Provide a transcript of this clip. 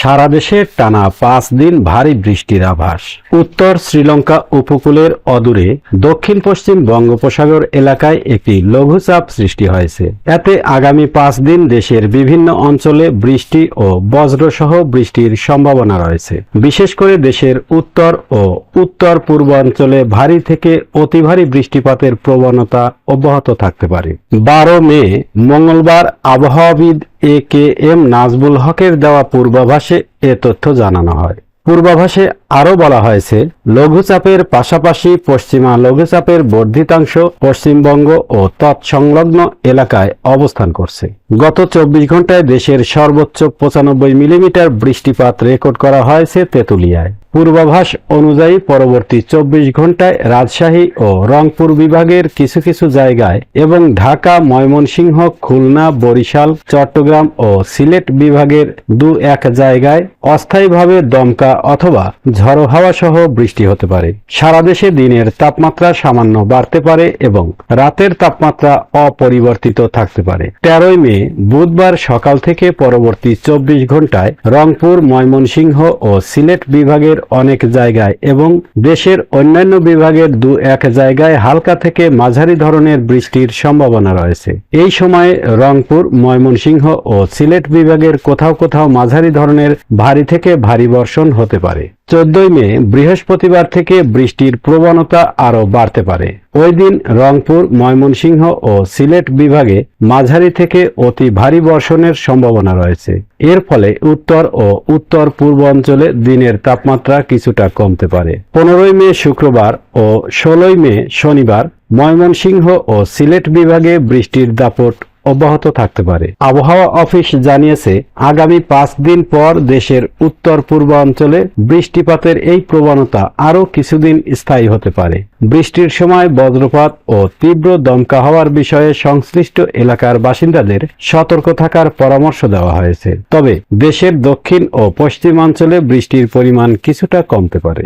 সারা দেশে টানা 5 দিন ভারী বৃষ্টির আভাস। উত্তর শ্রীলঙ্কা উপকূলের অদূরে দক্ষিণ পশ্চিম বঙ্গোপসাগর এলাকায় একটি লঘুচাপ সৃষ্টি হয়েছে। এতে আগামী 5 দিন দেশের বিভিন্ন অঞ্চলে বৃষ্টি ও বজ্রসহ বৃষ্টির সম্ভাবনা রয়েছে। বিশেষ করে দেশের উত্তর ও উত্তর পূর্বাঞ্চলে ভারী থেকে অতি ভারী বৃষ্টিপাতের প্রবণতা অব্যাহত থাকতে পারে। 12 মে মঙ্গলবার আবহাওয়াবিদ এ.কে.এম. নাজমুল হকের দেওয়া পূর্বাভাসে এ তথ্য জানানো হয়। পূর্বাভাসে আরও বলা হয়েছে, লঘুচাপের পাশাপাশি পশ্চিমা লঘুচাপের বর্ধিতাংশ পশ্চিমবঙ্গ ও তৎসংলগ্ন এলাকায় অবস্থান করছে। গত 24 ঘন্টায় দেশের সর্বোচ্চ 95 মিলিমিটার বৃষ্টিপাত রেকর্ড করা হয়েছে তেঁতুলিয়ায়। পূর্বাভাস অনুযায়ী পরবর্তী 24 ঘন্টায় রাজশাহী ও রংপুর বিভাগের কিছু কিছু জায়গায় এবং ঢাকা, ময়মনসিংহ, খুলনা, বরিশাল, চট্টগ্রাম ও সিলেট বিভাগের 2-1 জায়গায় অস্থায়ীভাবে দমকা অথবা ঝড়ো হাওয়া সহ বৃষ্টি হতে পারে। সারা দেশে দিনের তাপমাত্রা সামান্য বাড়তে পারে এবং রাতের তাপমাত্রা অপরিবর্তিত থাকতে পারে। 13 মে বুধবার সকাল থেকে পরবর্তী 24 ঘন্টায় রংপুর, ময়মনসিংহ ও সিলেট বিভাগের অনেক জায়গায় এবং দেশের অন্যান্য বিভাগের 2-1 জায়গায় হালকা থেকে মাঝারি ধরনের বৃষ্টির সম্ভাবনা রয়েছে। এই সময়ে রংপুর, ময়মনসিংহ ও সিলেট বিভাগের কোথাও কোথাও মাঝারি ধরনের ভারী থেকে ভারী বর্ষণ হতে পারে। 14 মে বৃহস্পতিবার থেকে বৃষ্টির প্রবণতা আরও বাড়তে পারে। ওই দিন রংপুর, ময়মনসিংহ ও সিলেট বিভাগে মাঝারি থেকে অতি ভারী বর্ষণের সম্ভাবনা রয়েছে। এর ফলে উত্তর ও উত্তর পূর্ব অঞ্চলে দিনের তাপমাত্রা কিছুটা কমতে পারে। 15 মে শুক্রবার ও 16 মে শনিবার ময়মনসিংহ ও সিলেট বিভাগে বৃষ্টির দাপট অব্যাহত থাকতে পারে। আবহাওয়া অফিস জানিয়েছে, আগামী 5 দিন পর দেশের উত্তর পূর্ব অঞ্চলে বৃষ্টিপাতের এই প্রবণতা আরও কিছুদিন স্থায়ী হতে পারে। বৃষ্টির সময় বজ্রপাত ও তীব্র দমকা হওয়ার বিষয়ে সংশ্লিষ্ট এলাকার বাসিন্দাদের সতর্ক থাকার পরামর্শ দেওয়া হয়েছে। তবে দেশের দক্ষিণ ও পশ্চিমাঞ্চলে বৃষ্টির পরিমাণ কিছুটা কমতে পারে।